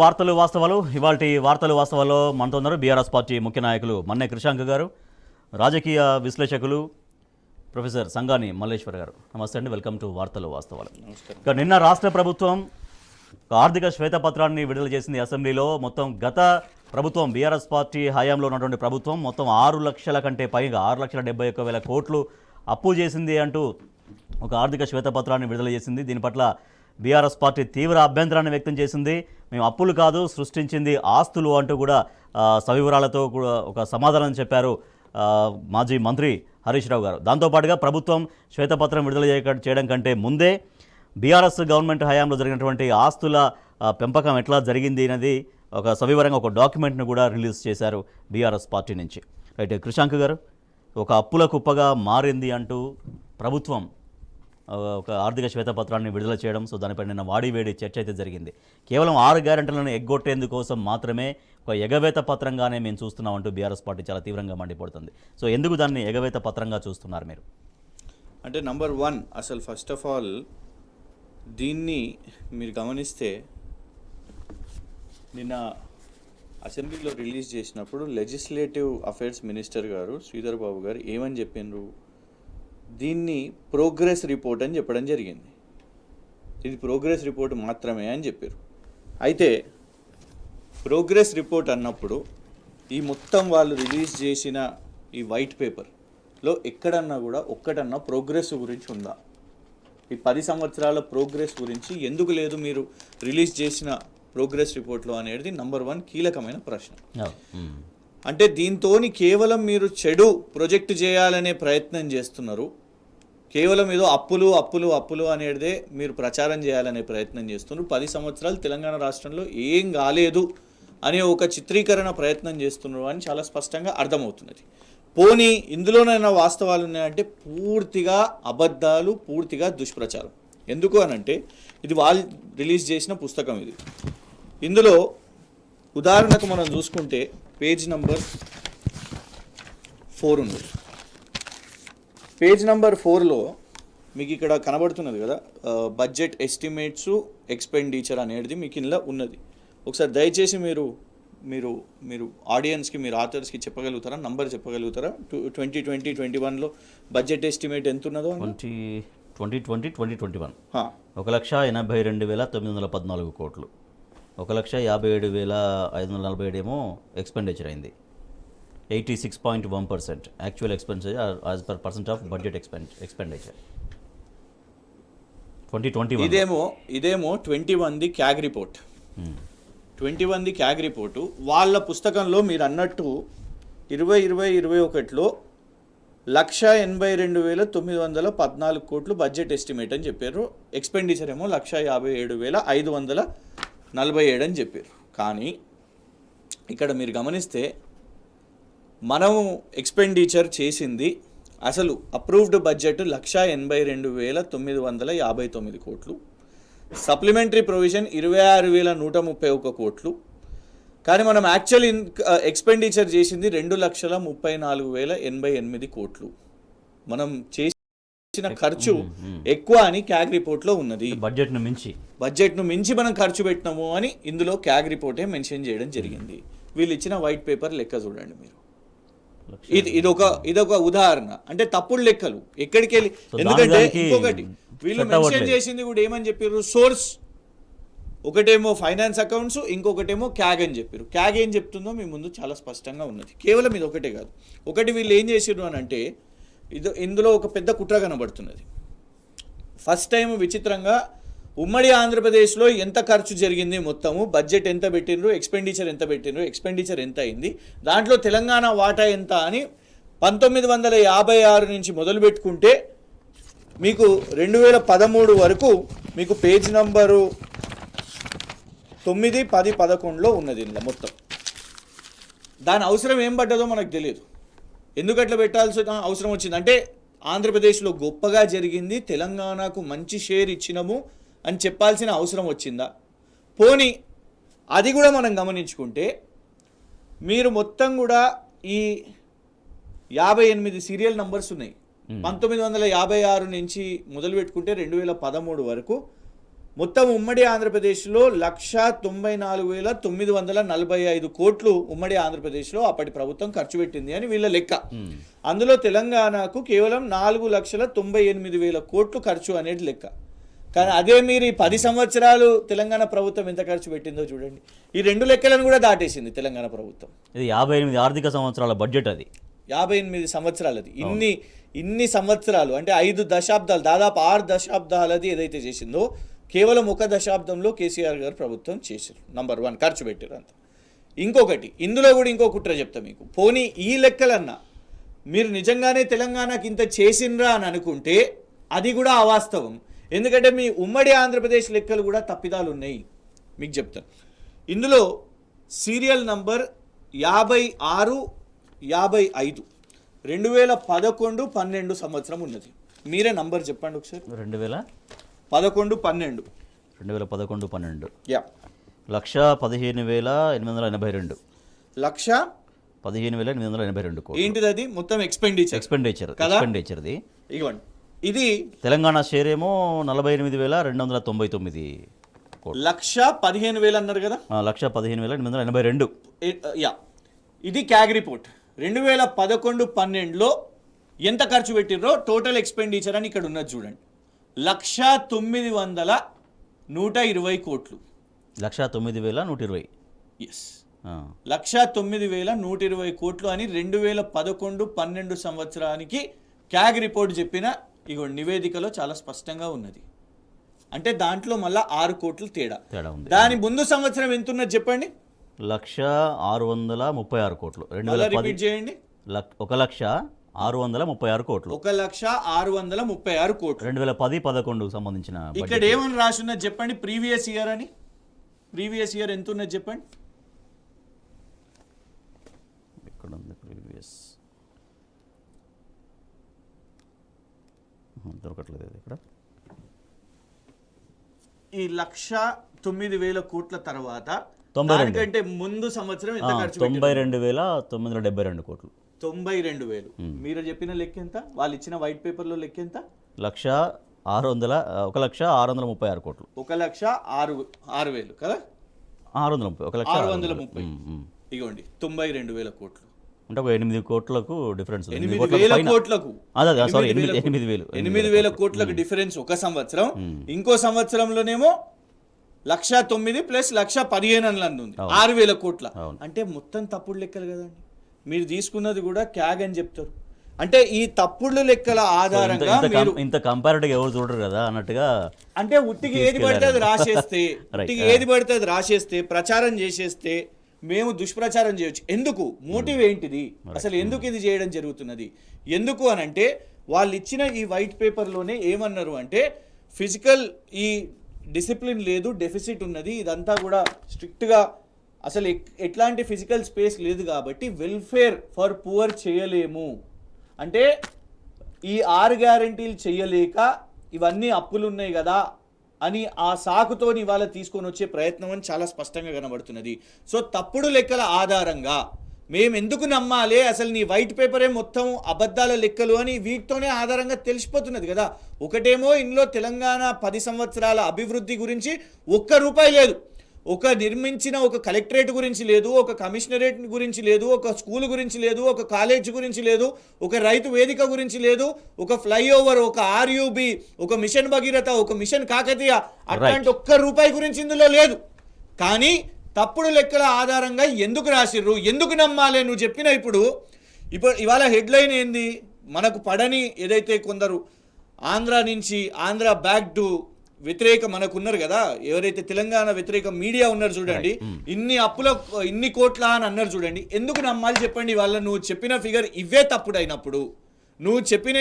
వార్తలు వాస్తవాలు ఇవాల్టి వార్తలు వాస్తవాల్లో మనతో ఉన్నారు బీఆర్ఎస్ పార్టీ ముఖ్య నాయకులు మన్నే కృషాంక్ గారు, రాజకీయ విశ్లేషకులు ప్రొఫెసర్ సంగాని మల్లేశ్వర్ గారు. నమస్తే అండి, వెల్కమ్ టు వార్తలు వాస్తవాలు. ఇక నిన్న రాష్ట్ర ప్రభుత్వం ఆర్థిక శ్వేతపత్రాన్ని విడుదల చేసింది అసెంబ్లీలో. మొత్తం గత ప్రభుత్వం బీఆర్ఎస్ పార్టీ హయాంలో ఉన్నటువంటి ప్రభుత్వం మొత్తం 6 లక్షల కంటే పైగా 6,71,000 కోట్లు అప్పు చేసింది అంటూ ఒక ఆర్థిక శ్వేతపత్రాన్ని విడుదల చేసింది. దీని పట్ల బీఆర్ఎస్ పార్టీ తీవ్ర అభ్యంతరాన్ని వ్యక్తం చేసింది. మేము అప్పులు కాదు సృష్టించింది ఆస్తులు అంటూ కూడా సవివరాలతో కూడా ఒక సమాధానం చెప్పారు మాజీ మంత్రి హరీష్ రావు గారు. దాంతోపాటుగా ప్రభుత్వం శ్వేతపత్రం విడుదల చేయడం కంటే ముందే బీఆర్ఎస్ గవర్నమెంట్ హయాంలో జరిగినటువంటి ఆస్తుల పెంపకం ఎట్లా జరిగింది అనేది ఒక సవివరంగా ఒక డాక్యుమెంట్ను కూడా రిలీజ్ చేశారు బీఆర్ఎస్ పార్టీ నుంచి. రైట్, కృషాంక్ గారు, ఒక అప్పుల కుప్పగా మారింది అంటూ ప్రభుత్వం ఒక ఆర్థిక శ్వేతపత్రాన్ని విడుదల చేయడం, సో దానిపై నిన్న వాడివేడి చర్చ అయితే జరిగింది. కేవలం 6 గ్యారెంటీలను ఎగ్గొట్టేందుకోసం మాత్రమే ఒక ఎగవేత పత్రంగానే మేము చూస్తున్నామంటూ బీఆర్ఎస్ పార్టీ చాలా తీవ్రంగా మండిపడుతుంది. సో ఎందుకు దాన్ని ఎగవేత పత్రంగా చూస్తున్నారు మీరు? అంటే నంబర్ 1, అసలు ఫస్ట్ ఆఫ్ ఆల్ దీన్ని మీరు గమనిస్తే నిన్న అసెంబ్లీలో రిలీజ్ చేసినప్పుడు లెజిస్లేటివ్ అఫైర్స్ మినిస్టర్ గారు శ్రీధర్ బాబు గారు ఏమని చెప్పినారు, దీన్ని ప్రోగ్రెస్ రిపోర్ట్ అని చెప్పడం జరిగింది. ఇది ప్రోగ్రెస్ రిపోర్ట్ మాత్రమే అని చెప్పారు. అయితే ప్రోగ్రెస్ రిపోర్ట్ అన్నప్పుడు ఈ మొత్తం వాళ్ళు రిలీజ్ చేసిన ఈ వైట్ పేపర్లో ఎక్కడన్నా కూడా ఒక్కటన్నా ప్రోగ్రెస్ గురించి ఉందా? ఈ 10 సంవత్సరాల ప్రోగ్రెస్ గురించి ఎందుకు లేదు మీరు రిలీజ్ చేసిన ప్రోగ్రెస్ రిపోర్ట్లో అనేది నంబర్ 1 కీలకమైన ప్రశ్న. అంటే దీంతోని కేవలం మీరు చెడు ప్రొజెక్ట్ చేయాలనే ప్రయత్నం చేస్తున్నారు. కేవలం ఏదో అప్పులు అప్పులు అప్పులు అనేదే మీరు ప్రచారం చేయాలనే ప్రయత్నం చేస్తున్నారు. 10 సంవత్సరాలు తెలంగాణ రాష్ట్రంలో ఏం కాలేదు అనే ఒక చిత్రీకరణ ప్రయత్నం చేస్తున్నారు అని చాలా స్పష్టంగా అర్థమవుతున్నది. పోనీ ఇందులోనైనా వాస్తవాలు ఉన్నాయంటే పూర్తిగా అబద్ధాలు, పూర్తిగా దుష్ప్రచారం. ఎందుకు అనంటే ఇది వాళ్ళు రిలీజ్ చేసిన పుస్తకం. ఇందులో ఉదాహరణకు మనం చూసుకుంటే పేజ్ నంబర్ 4 ఉంది. పేజ్ నంబర్ 4లో మీకు ఇక్కడ కనబడుతున్నది కదా, బడ్జెట్ ఎస్టిమేట్స్ ఎక్స్పెండిచర్ అనేది మీకు ఇందులో ఉన్నది. ఒకసారి దయచేసి మీరు మీరు మీరు ఆడియన్స్కి, మీరు ఆథర్స్కి చెప్పగలుగుతారా, నంబర్ చెప్పగలుగుతారా? 2020-21లో బడ్జెట్ ఎస్టిమేట్ ఎంత ఉన్నదో? 2020-2021 1,82,914 కోట్లు, 1,57,547 ఏమో ఎక్స్పెండిచర్ అయింది. 86.1% actual expenditure as per percent of budget expenditure 2021. ఇదేమో 21ది క్యాగ్ రిపోర్ట్. 21ది క్యాగ్ రిపోర్టు వాళ్ళ పుస్తకంలో మీరు అన్నట్టు 2020-21లో 1,82,914 కోట్లు బడ్జెట్ ఎస్టిమేట్ అని చెప్పారు. ఎక్స్పెండిచర్ ఏమో 1,57,547 అని చెప్పారు. కానీ ఇక్కడ మీరు గమనిస్తే మనము ఎక్స్పెండిచర్ చేసింది అసలు అప్రూవ్డ్ బడ్జెట్ 1,82,959 కోట్లు, సప్లిమెంటరీ ప్రొవిజన్ 26,131 కోట్లు. కానీ మనం యాక్చువల్ ఎక్స్పెండిచర్ చేసింది 2,34,088 కోట్లు. మనం చేసిన ఖర్చు ఎక్కువ అని క్యాగ్ రిపోర్ట్లో ఉన్నది. బడ్జెట్ను మించి మనం ఖర్చు పెట్టినాము అని ఇందులో క్యాగ్ రిపోర్టే మెన్షన్ చేయడం జరిగింది. వీళ్ళు ఇచ్చిన వైట్ పేపర్ లెక్క చూడండి మీరు. ఇదొక ఉదాహరణ. అంటే తప్పుడు లెక్కలు ఎక్కడికి వెళ్ళి, ఎందుకంటే ఇంకొకటి వీళ్ళు మెన్షన్ చేసింది కూడా ఏమని చెప్పారు, సోర్స్ ఒకటేమో ఫైనాన్స్ అకౌంట్స్, ఇంకొకటేమో క్యాగ్ అని చెప్పారు. క్యాగ్ ఏం చెప్తుందో మీ ముందు చాలా స్పష్టంగా ఉన్నది. కేవలం ఇది ఒకటే కాదు. ఒకటి వీళ్ళు ఏం చేసారు అని అంటే ఇందులో ఒక పెద్ద కుట్ర కనబడుతున్నది. ఫస్ట్ టైం విచిత్రంగా ఉమ్మడి ఆంధ్రప్రదేశ్లో ఎంత ఖర్చు జరిగింది, మొత్తము బడ్జెట్ ఎంత పెట్టినరు, ఎక్స్పెండిచర్ ఎంత పెట్టినరు, ఎక్స్పెండిచర్ ఎంత అయింది, దాంట్లో తెలంగాణ వాటా ఎంత అని 1956 నుంచి మొదలు పెట్టుకుంటే మీకు 2013 వరకు మీకు పేజ్ నంబరు 9, 10, 11లో ఉన్నది ఇందులో మొత్తం. దాని అవసరం ఏం పడ్డదో మనకు తెలియదు. ఎందుకట్లా పెట్టాల్సిన అవసరం వచ్చింది అంటే ఆంధ్రప్రదేశ్లో గొప్పగా జరిగింది, తెలంగాణకు మంచి షేర్ ఇచ్చినము అని చెప్పాల్సిన అవసరం వచ్చిందా? పోనీ అది కూడా మనం గమనించుకుంటే మీరు మొత్తం కూడా ఈ 58 సీరియల్ నంబర్స్ ఉన్నాయి. 1956 నుంచి మొదలు పెట్టుకుంటే 2013 వరకు మొత్తం ఉమ్మడి ఆంధ్రప్రదేశ్లో 1,94,945 కోట్లు ఉమ్మడి ఆంధ్రప్రదేశ్లో అప్పటి ప్రభుత్వం ఖర్చు పెట్టింది అని వీళ్ళ లెక్క. అందులో తెలంగాణకు కేవలం 4,98,000 కోట్లు ఖర్చు అనేది లెక్క. కానీ అదే మీరు ఈ 10 సంవత్సరాలు తెలంగాణ ప్రభుత్వం ఎంత ఖర్చు పెట్టిందో చూడండి. ఈ 2 లెక్కలను కూడా దాటేసింది తెలంగాణ ప్రభుత్వం. ఇది 58 ఆర్థిక సంవత్సరాల బడ్జెట్, అది 58 సంవత్సరాలది. ఇన్ని సంవత్సరాలు అంటే 5 దశాబ్దాలు, దాదాపు 6 దశాబ్దాలది ఏదైతే చేసిందో కేవలం 1 దశాబ్దంలో కేసీఆర్ గారు ప్రభుత్వం చేశారు. నంబర్ 1 ఖర్చు పెట్టారు అంత. ఇంకొకటి ఇందులో కూడా ఇంకో కుట్ర చెప్తా మీకు. పోనీ ఈ లెక్కలన్నా మీరు నిజంగానే తెలంగాణకి ఇంత చేసిండ్రా అని అనుకుంటే అది కూడా అవాస్తవం. ఎందుకంటే మీ ఉమ్మడి ఆంధ్రప్రదేశ్ లెక్కలు కూడా తప్పిదాలు ఉన్నాయి. మీకు చెప్తాను. ఇందులో సీరియల్ నంబర్ 5655 2011-12 సంవత్సరం ఉన్నది. మీరే నంబర్ చెప్పండి ఒకసారి. 2011-12 యా 1,15,882 1,15,882 కోట్లు. ఏంటిది అది? మొత్తం ఎక్స్పెండిచర్ది. ఇవ్వండి. ఇది తెలంగాణ షేర్ ఏమో 48,299 కోట్లు. 1,15,000 అన్నారు కదా, 1,15,882. యా ఇది క్యాగ్ రిపోర్ట్. 2011-12లో ఎంత ఖర్చు పెట్టిర్రో టోటల్ ఎక్స్పెండిచర్ అని ఇక్కడ ఉన్నది చూడండి. 1,09,120 కోట్లు. 1,09,120. ఎస్, 1,09,120 కోట్లు అని 2011-12 సంవత్సరానికి క్యాగ్ రిపోర్ట్ చెప్పిన ఇగో నివేదికలో చాలా స్పష్టంగా ఉన్నది. అంటే దాంట్లో మళ్ళీ 6 కోట్లు తేడా ఉంది. దాని ముందు సంవత్సరం ఎంత ఉన్నది చెప్పండి. 1,636 కోట్లు. రిపీట్ చేయండి. 1,636 కోట్లు. 1,636 కోట్లు 2010-11 సంబంధించిన. ఇక్కడ ఏమని రాసి ఉన్నది చెప్పండి. ప్రీవియస్ ఇయర్ అని. ప్రీవియస్ ఇయర్ ఎంత ఉన్నది చెప్పండి. ఇక్కడ ఉంది ప్రీవియస్. దొరకట్లేదు ఇక్కడ. ఈ 1,09,000 కోట్ల తర్వాత 92 కంటే ముందు సంవత్సరం ఎంత ఖర్చు? 92,972 కోట్లు. 92,000. మీరు చెప్పిన లెక్క ఎంత? వాళ్ళు ఇచ్చిన వైట్ పేపర్ లో లెక్క ఎంత? 1,636 కోట్లు. 1,06,000 కదా, 630. ఇగోండి 92,000 కోట్లు. అంటే ఒక 8 కోట్లకు డిఫరెన్స్. 8,000 కోట్లకు 8,000 కోట్లకు డిఫరెన్స్ ఒక సంవత్సరం. ఇంకో సంవత్సరంలోనేమో 1,09,000 ప్లస్ 1,15,000 అని ఉంది. 6,000 కోట్ల. అంటే మొత్తం తప్పుడు లెక్కలు కదండి. మీరు తీసుకున్నది కూడా క్యాగ్ అని చెప్తారు. అంటే ఈ తప్పుడు లెక్కల ఆధారంగా ఇంత కంపారిటివ్ ఎవరు చూడరు కదా అన్నట్టుగా. అంటే ఉట్టికి ఏది పడితే అది రాసేస్తే ప్రచారం చేసేస్తే మేము దుష్ప్రచారం చేయొచ్చు. ఎందుకు? మోటివ్ ఏంటిది అసలు? ఎందుకు ఇది చేయడం జరుగుతున్నది? ఎందుకు అని అంటే వాళ్ళు ఇచ్చిన ఈ వైట్ పేపర్లోనే ఏమన్నారు అంటే ఫిజికల్ ఈ డిసిప్లిన్ లేదు, డెఫిసిట్ ఉన్నది, ఇదంతా కూడా స్ట్రిక్ట్గా అసలు ఎట్లాంటి ఫిజికల్ స్పేస్ లేదు కాబట్టి వెల్ఫేర్ ఫర్ పువర్ చేయలేము. అంటే ఈ 6 గ్యారంటీలు చేయలేక ఇవన్నీ అప్పులు ఉన్నాయి కదా అని ఆ సాకుతోని ఇవాళ తీసుకొని వచ్చే ప్రయత్నం అని చాలా స్పష్టంగా కనబడుతున్నది. సో తప్పుడు లెక్కల ఆధారంగా మేము ఎందుకు నమ్మాలి? అసలు నీ వైట్ పేపరే మొత్తం అబద్ధాల లెక్కలు అని వీటితోనే ఆధారంగా తెలిసిపోతున్నది కదా. ఒకటేమో ఇందులో తెలంగాణ 10 సంవత్సరాల అభివృద్ధి గురించి ఒక్క రూపాయి లేదు. ఒక నిర్మించిన ఒక కలెక్టరేట్ గురించి లేదు, ఒక కమిషనరేట్ గురించి లేదు, ఒక స్కూల్ గురించి లేదు, ఒక కాలేజ్ గురించి లేదు, ఒక రైతు వేదిక గురించి లేదు, ఒక ఫ్లైఓవర్, ఒక ఆర్యూబి, ఒక మిషన్ భగీరథ, ఒక మిషన్ కాకతీయ, అట్లాంటి ఒక్క రూపాయి గురించి ఇందులో లేదు. కానీ తప్పుడు లెక్కల ఆధారంగా ఎందుకు రాసిర్రు? ఎందుకు నమ్మాలి? నువ్వు చెప్పిన ఇప్పుడు ఇవాళ హెడ్లైన్ ఏంది? మనకు పడని ఏదైతే కొందరు ఆంధ్ర నుంచి ఆంధ్ర బ్యాక్ టు వ్యతిరేక మనకు ఉన్నారు కదా, ఎవరైతే తెలంగాణ వ్యతిరేక మీడియా ఉన్నారు చూడండి, ఇన్ని కోట్ల అని అన్నారు చూడండి. ఎందుకు నమ్మాలి చెప్పండి? వాళ్ళ నువ్వు చెప్పిన ఫిగర్ ఇవే తప్పుడు అయినప్పుడు, నువ్వు చెప్పిన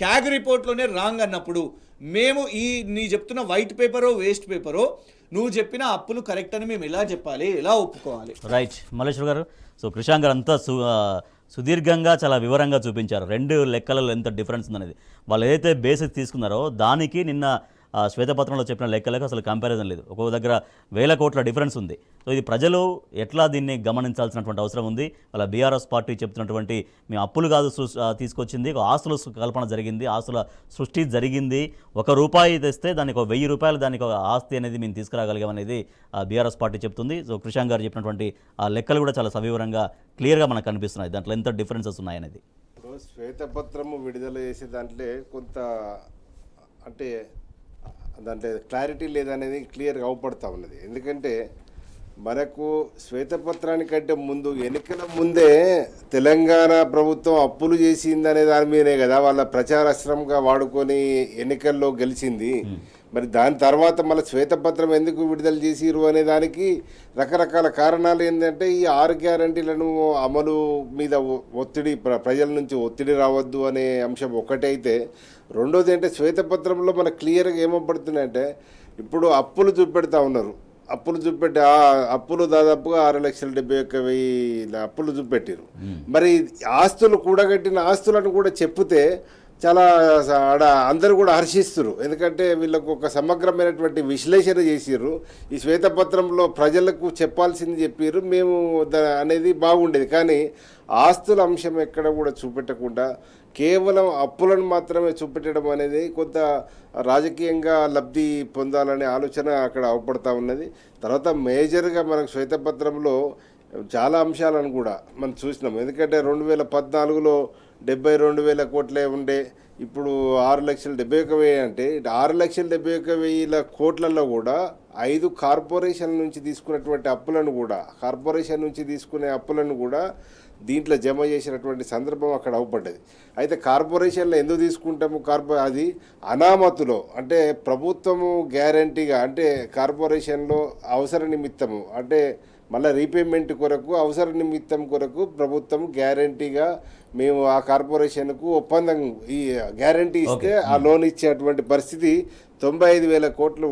క్యాగ్ రిపోర్ట్లోనే రాంగ్ అన్నప్పుడు, మేము నీ చెప్తున్న వైట్ పేపరో వేస్ట్ పేపరో నువ్వు చెప్పిన అప్పులు కరెక్ట్ అని మేము ఎలా చెప్పాలి, ఎలా ఒప్పుకోవాలి? రైట్ మల్లేశ్వర్ గారు. సో కృషాంక్ గారు అంతా సుదీర్ఘంగా చాలా వివరంగా చూపించారు 2 లెక్కలలో ఎంత డిఫరెన్స్ ఉందనేది. వాళ్ళు ఏదైతే బేసిక్ తీసుకున్నారో దానికి నిన్న ఆ శ్వేతపత్రంలో చెప్పిన లెక్కలకు అసలు కంపారిజన్ లేదు. ఒక్కొక్క దగ్గర వేల కోట్ల డిఫరెన్స్ ఉంది. సో ఇది ప్రజలు ఎట్లా దీన్ని గమనించాల్సినటువంటి అవసరం ఉంది. వాళ్ళ బీఆర్ఎస్ పార్టీ చెప్తున్నటువంటి మేము అప్పులు కాదు తీసుకొచ్చింది, ఒక ఆస్తుల కల్పన జరిగింది, ఆస్తుల సృష్టి జరిగింది, ₹1 తెస్తే దానికి ఒక ₹1000 దానికి ఒక ఆస్తి అనేది మేము తీసుకురాగలిగాం అనేది బీఆర్ఎస్ పార్టీ చెప్తుంది. సో కృషాంక్ గారు చెప్పినటువంటి ఆ లెక్కలు కూడా చాలా సవివరంగా క్లియర్గా మనకు కనిపిస్తున్నాయి, దాంట్లో ఎంత డిఫరెన్సెస్ ఉన్నాయనేది. ఇప్పుడు శ్వేతపత్రము విడుదల చేసే దాంట్లో కొంత అంటే దాంట్లో క్లారిటీ లేదనేది క్లియర్గా అవపడతా ఉన్నది. ఎందుకంటే మనకు శ్వేతపత్రానికంటే ముందు ఎన్నికల ముందే తెలంగాణ ప్రభుత్వం అప్పులు చేసిందనే దాని మీదనే కదా వాళ్ళ ప్రచారాస్త్రంగా వాడుకొని ఎన్నికల్లో గెలిచింది. మరి దాని తర్వాత మళ్ళీ శ్వేతపత్రం ఎందుకు విడుదల చేసిరు అనే దానికి రకరకాల కారణాలు ఏంటంటే ఈ 6 గ్యారంటీలను అమలు మీద ఒత్తిడి ప్రజల నుంచి ఒత్తిడి రావద్దు అనే అంశం ఒకటైతే, రెండోది అంటే శ్వేతపత్రంలో మనకు క్లియర్గా ఏమపడుతున్నాయంటే ఇప్పుడు అప్పులు చూపెడతా ఉన్నారు. అప్పులు చూపెట్టి అప్పులు దాదాపుగా 6,71,000 అప్పులు చూపెట్టారు. మరి ఆస్తులు కూడగట్టిన ఆస్తులను కూడా చెప్తే చాలా అందరూ కూడా హర్షిస్తారు. ఎందుకంటే వీళ్ళకు ఒక సమగ్రమైనటువంటి విశ్లేషణ చేసిర్రు. ఈ శ్వేతపత్రంలో ప్రజలకు చెప్పాల్సింది చెప్పారు, మేము అనేది బాగుండేది. కానీ ఆస్తుల అంశం ఎక్కడ కూడా చూపెట్టకుండా కేవలం అప్పులను మాత్రమే చూపెట్టడం అనేది కొంత రాజకీయంగా లబ్ధి పొందాలనే ఆలోచన అక్కడ అవపడతా ఉన్నది. తర్వాత మేజర్గా మనకు శ్వేతపత్రంలో చాలా అంశాలను కూడా మనం చూసినాం. ఎందుకంటే 2014లో 72,000 కోట్లే ఉండే, ఇప్పుడు 6,71,000 అంటే 6,71,000 కోట్లలో కూడా 5 కార్పొరేషన్ల నుంచి తీసుకున్నటువంటి అప్పులను కూడా, కార్పొరేషన్ నుంచి తీసుకునే అప్పులను కూడా దీంట్లో జమ చేసినటువంటి సందర్భం అక్కడ అవపడ్డది. అయితే కార్పొరేషన్లో ఎందుకు తీసుకుంటాము, అది అనామతులో అంటే ప్రభుత్వము గ్యారంటీగా అంటే కార్పొరేషన్లో అవసర నిమిత్తము అంటే మళ్ళీ రీపేమెంట్ కొరకు అవసర నిమిత్తం కొరకు ప్రభుత్వం గ్యారంటీగా మేము ఆ కార్పొరేషన్కు ఒప్పందం ఈ గ్యారంటీ ఇస్తే ఆ లోన్ ఇచ్చేటువంటి పరిస్థితి 95,000 కోట్లు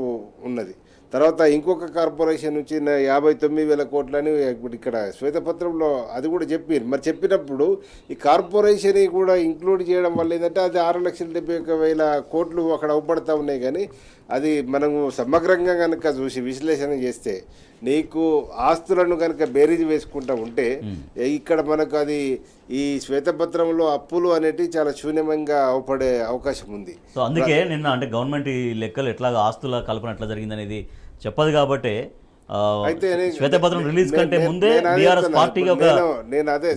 ఉన్నది. తర్వాత ఇంకొక కార్పొరేషన్ నుంచి 59,000 కోట్లని ఇప్పుడు ఇక్కడ శ్వేతపత్రంలో అది కూడా చెప్పారు. మరి చెప్పినప్పుడు ఈ కార్పొరేషన్ కూడా ఇంక్లూడ్ చేయడం వల్ల ఏంటంటే అది 6,71,000 కోట్లు అక్కడ అవపడతా ఉన్నాయి. కానీ అది మనము సమగ్రంగా కనుక చూసి విశ్లేషణ చేస్తే నీకు ఆస్తులను కనుక బేరీజ్ వేసుకుంటూ ఉంటే ఇక్కడ మనకు అది ఈ శ్వేతపత్రంలో అప్పులు అనేటివి చాలా శూన్యంగా అవపడే అవకాశం ఉంది. సో అందుకే నిన్న అంటే గవర్నమెంట్ ఈ లెక్కలు ఎట్లా ఆస్తుల కల్పన ఎట్లా జరిగింది అనేది చెప్పదు కాబట్టి అయితే శ్వేతపత్రం రిలీజ్ కంటే ముందే బీఆర్ఎస్ పార్టీకి ఒక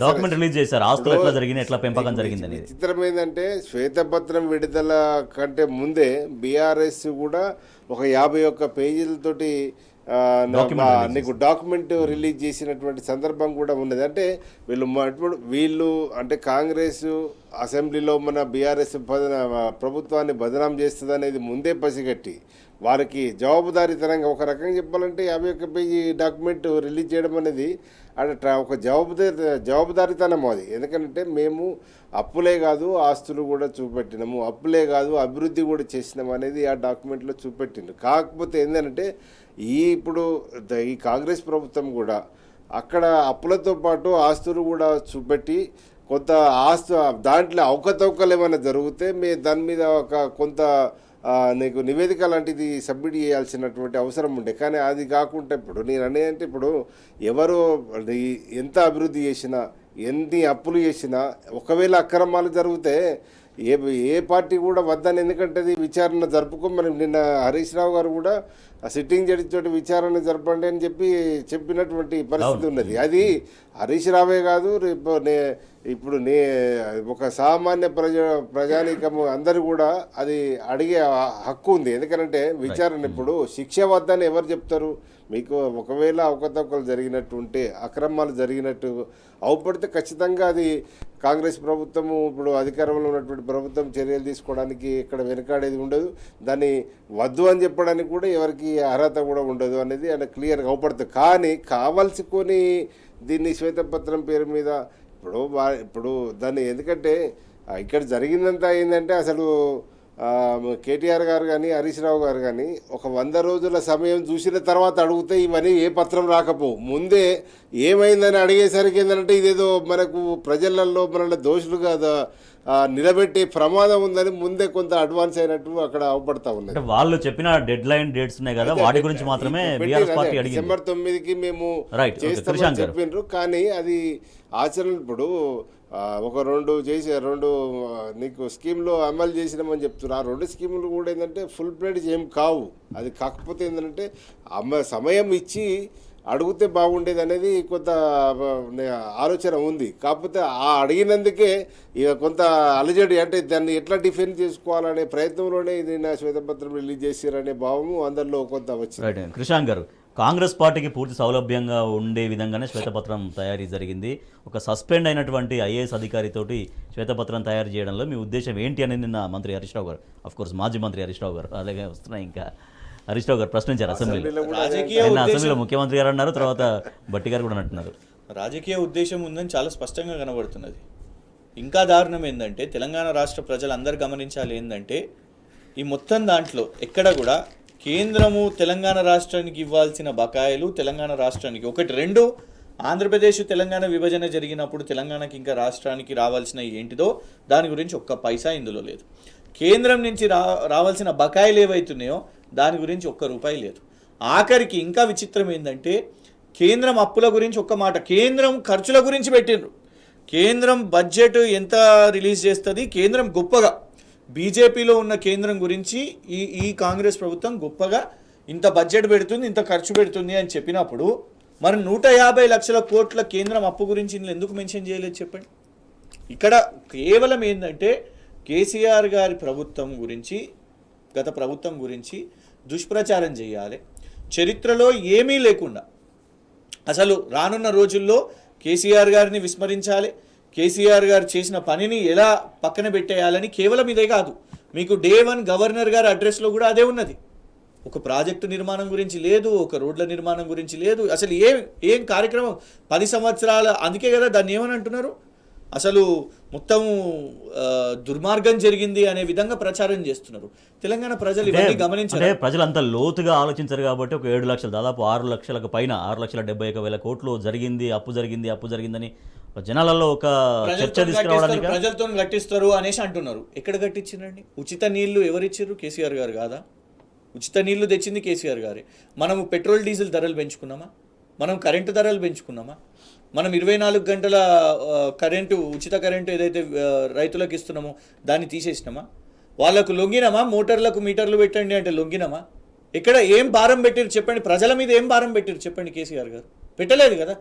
డాక్యుమెంట్ రిలీజ్ చేశారు, ఆస్తులు ఎట్లా జరిగింది, ఎట్లా పెంపకం జరిగింది అనేది. చిత్రం ఏంటంటే శ్వేతపత్రం విడుదల కంటే ముందే బీఆర్ఎస్ కూడా ఒక 51 పేజీలతోటి నీకు డాక్యుమెంట్ రిలీజ్ చేసినటువంటి సందర్భం కూడా ఉన్నది. అంటే వీళ్ళు అంటే కాంగ్రెస్ అసెంబ్లీలో మన బీఆర్ఎస్ ప్రభుత్వాన్ని బదనాం చేస్తుంది అనేది ముందే పసిగట్టి వారికి జవాబుదారీతనంగా ఒక రకంగా చెప్పాలంటే 51 పేజీ డాక్యుమెంట్ రిలీజ్ చేయడం అనేది అంటే ఒక జవాబుదారీతనం అది. ఎందుకంటే మేము అప్పులే కాదు ఆస్తులు కూడా చూపెట్టినాము, అప్పులే కాదు అభివృద్ధి కూడా చేసినాము అనేది ఆ డాక్యుమెంట్లో చూపెట్టిండు. కాకపోతే ఏంటంటే ఇప్పుడు ఈ కాంగ్రెస్ ప్రభుత్వం కూడా అక్కడ అప్పులతో పాటు ఆస్తులు కూడా చూపెట్టి కొంత దాంట్లో అవకతవకలు ఏమైనా జరిగితే దాని మీద కొంత నీకు నివేదిక లాంటిది సబ్మిట్ చేయాల్సినటువంటి అవసరం ఉండే. కానీ అది కాకుండా ఇప్పుడు నేను అనేది ఇప్పుడు ఎవరు ఎంత అభివృద్ధి చేసినా ఎన్ని అప్పులు చేసినా ఒకవేళ అక్రమాలు జరిగితే ఏ పార్టీ కూడా వద్దని, ఎందుకంటే అది విచారణ జరుపుకోమని నిన్న హరీష్ రావు గారు కూడా ఆ సిట్టింగ్ జడ్జి తోటి విచారణ జరపండి అని చెప్పినటువంటి పరిస్థితి ఉన్నది. అది హరీష్ రావే కాదు, ఇప్పుడు ఒక సామాన్య ప్రజానీకము అందరూ కూడా అది అడిగే హక్కు ఉంది. ఎందుకంటే విచారణ ఇప్పుడు శిక్ష వద్దని ఎవరు చెప్తారు? మీకు ఒకవేళ అవకతవకలు జరిగినట్టు ఉంటే, అక్రమాలు జరిగినట్టు అవపడితే ఖచ్చితంగా అది కాంగ్రెస్ ప్రభుత్వము ఇప్పుడు అధికారంలో ఉన్నటువంటి ప్రభుత్వం చర్యలు తీసుకోవడానికి ఇక్కడ వెనకాడేది ఉండదు. దాన్ని వద్దు అని చెప్పడానికి కూడా ఎవరికి అర్హత కూడా ఉండదు అనేది ఆయన క్లియర్గా అవపడుతుంది. కానీ కావాల్సుకొని దీన్ని శ్వేతపత్రం పేరు మీద ఇప్పుడు దాన్ని ఎందుకంటే ఇక్కడ జరిగిందంతా ఏంటంటే అసలు కేటీఆర్ గారు కానీ హరీష్ రావు గారు కానీ ఒక 100 రోజుల సమయం చూసిన తర్వాత అడిగితే ఇవన్నీ ఏ పత్రం రాకపోవు. ముందే ఏమైందని అడిగేసరికి ఏంటంటే ఇదేదో మనకు ప్రజలలో మనల్ని దోషులుగా నిలబెట్టే ప్రమాదం ఉందని ముందే కొంత అడ్వాన్స్ అయినట్టు అక్కడ అవపడతా ఉన్నది. అంటే వాళ్ళు చెప్పిన డెడ్ లైన్ డేట్స్ ఉన్నాయి కదా, వాటి గురించి మాత్రమే బీఆర్ఎస్ పార్టీ అడిగింది. డిసెంబర్ 9కి మేము రైట్, చేస్తామని చెప్పిండ్రు, కానీ అది ఆచరణ ఇప్పుడు ఒక 2 నీకు స్కీమ్లో అమలు చేసినామని చెప్తున్నారు. ఆ 2 స్కీములు కూడా ఏంటంటే ఫుల్ ప్లేడ్జ్ ఏం కావు. అది కాకపోతే ఏంటంటే సమయం ఇచ్చి అడిగితే బాగుండేది అనేది కొంత ఆలోచన ఉంది. కాకపోతే ఆ అడిగినందుకే ఇక కొంత అలజడి, అంటే దాన్ని ఎట్లా డిఫెండ్ చేసుకోవాలనే ప్రయత్నంలోనే ఇది నా శ్వేతపత్రం రిలీజ్ చేశారనే భావము అందరిలో కొంత వచ్చింది. రైట్. కృషాంక్ గారు, కాంగ్రెస్ పార్టీకి పూర్తి సౌలభ్యంగా ఉండే విధంగానే శ్వేతపత్రం తయారీ జరిగింది. ఒక సస్పెండ్ అయినటువంటి ఐఏఎస్ అధికారితోటి శ్వేతపత్రం తయారు చేయడంలో మీ ఉద్దేశం ఏంటి అని నిన్న మంత్రి హరీష్ రావు గారు, కోర్స్ మాజీ మంత్రి హరీష్ రావు గారు, అలాగే వస్తున్నాయి ఇంకా హరీష్ రావు గారు ప్రశ్నించారు అసెంబ్లీలో. అసెంబ్లీలో ముఖ్యమంత్రి గారు అన్నారు, తర్వాత భట్టి గారు కూడా అంటున్నారు. రాజకీయ ఉద్దేశం ఉందని చాలా స్పష్టంగా కనబడుతున్నది. ఇంకా దారుణం ఏంటంటే తెలంగాణ రాష్ట్ర ప్రజలందరూ గమనించాలి ఏంటంటే ఈ మొత్తం దాంట్లో ఎక్కడ కూడా కేంద్రము తెలంగాణ రాష్ట్రానికి ఇవ్వాల్సిన బకాయిలు తెలంగాణ రాష్ట్రానికి 2 ఆంధ్రప్రదేశ్ తెలంగాణ విభజన జరిగినప్పుడు తెలంగాణకి ఇంకా రాష్ట్రానికి రావాల్సిన ఏంటిదో దాని గురించి ఒక్క పైసా ఇందులో లేదు. కేంద్రం నుంచి రావాల్సిన బకాయిలు ఏవైతున్నాయో దాని గురించి ₹1 లేదు. ఆఖరికి ఇంకా విచిత్రం ఏంటంటే కేంద్రం అప్పుల గురించి ఒక్క మాట, కేంద్రం ఖర్చుల గురించి పెట్టిండ్రు. కేంద్రం బడ్జెట్ ఎంత రిలీజ్ చేస్తుంది, కేంద్రం గొప్పగా బీజేపీలో ఉన్న కేంద్రం గురించి ఈ కాంగ్రెస్ ప్రభుత్వం గొప్పగా ఇంత బడ్జెట్ పెడుతుంది, ఇంత ఖర్చు పెడుతుంది అని చెప్పినప్పుడు మరి 150 లక్షల కోట్ల కేంద్రం అప్పు గురించి ఇందులో ఎందుకు మెన్షన్ చేయలేదు చెప్పండి. ఇక్కడ కేవలం ఏంటంటే కేసీఆర్ గారి ప్రభుత్వం గురించి, గత ప్రభుత్వం గురించి దుష్ప్రచారం చేయాలి. చరిత్రలో ఏమీ లేకుండా అసలు రానున్న రోజుల్లో కేసీఆర్ గారిని విస్మరించాలి, కేసీఆర్ గారు చేసిన పనిని ఎలా పక్కన పెట్టేయాలని కేవలం ఇదే కాదు, మీకు డే 1 గవర్నర్ గారి అడ్రస్లో కూడా అదే ఉన్నది. ఒక ప్రాజెక్టు నిర్మాణం గురించి లేదు, ఒక రోడ్ల నిర్మాణం గురించి లేదు, అసలు ఏం కార్యక్రమం 10 సంవత్సరాల. అందుకే కదా దాన్ని ఏమని అంటున్నారు, అసలు మొత్తం దుర్మార్గం జరిగింది అనే విధంగా ప్రచారం చేస్తున్నారు. తెలంగాణ ప్రజలు ఇవన్నీ గమనించారు. ప్రజలు అంత లోతుగా ఆలోచించారు కాబట్టి ఒక 7 లక్షలు, దాదాపు 6 లక్షలకు పైన 6,71,000 కోట్లు జరిగింది, అప్పు జరిగిందని జనాలలో ఒక చర్చ తీసుకురావడానికి ప్రజలతో కట్టిస్తారు అనేసి అంటున్నారు. ఎక్కడ కట్టించిందండి? ఉచిత నీళ్లు ఎవరిచ్చారు? కేసీఆర్ గారు కాదా? ఉచిత నీళ్లు తెచ్చింది కేసీఆర్ గారే. మనము పెట్రోల్ డీజిల్ ధరలు పెంచుకున్నామా? మనం కరెంటు ధరలు పెంచుకున్నామా? మనం 24 గంటల కరెంటు, ఉచిత కరెంటు ఏదైతే రైతులకు ఇస్తున్నామో దాన్ని తీసేసినామా? వాళ్ళకు లొంగినామా? మోటార్లకు మీటర్లు పెట్టండి అంటే లొంగినామా? ఎక్కడ ఏం భారం పెట్టారు చెప్పండి? ప్రజల మీద ఏం భారం పెట్టారు చెప్పండి? కేసీఆర్ గారు పెట్టలేదు కదా.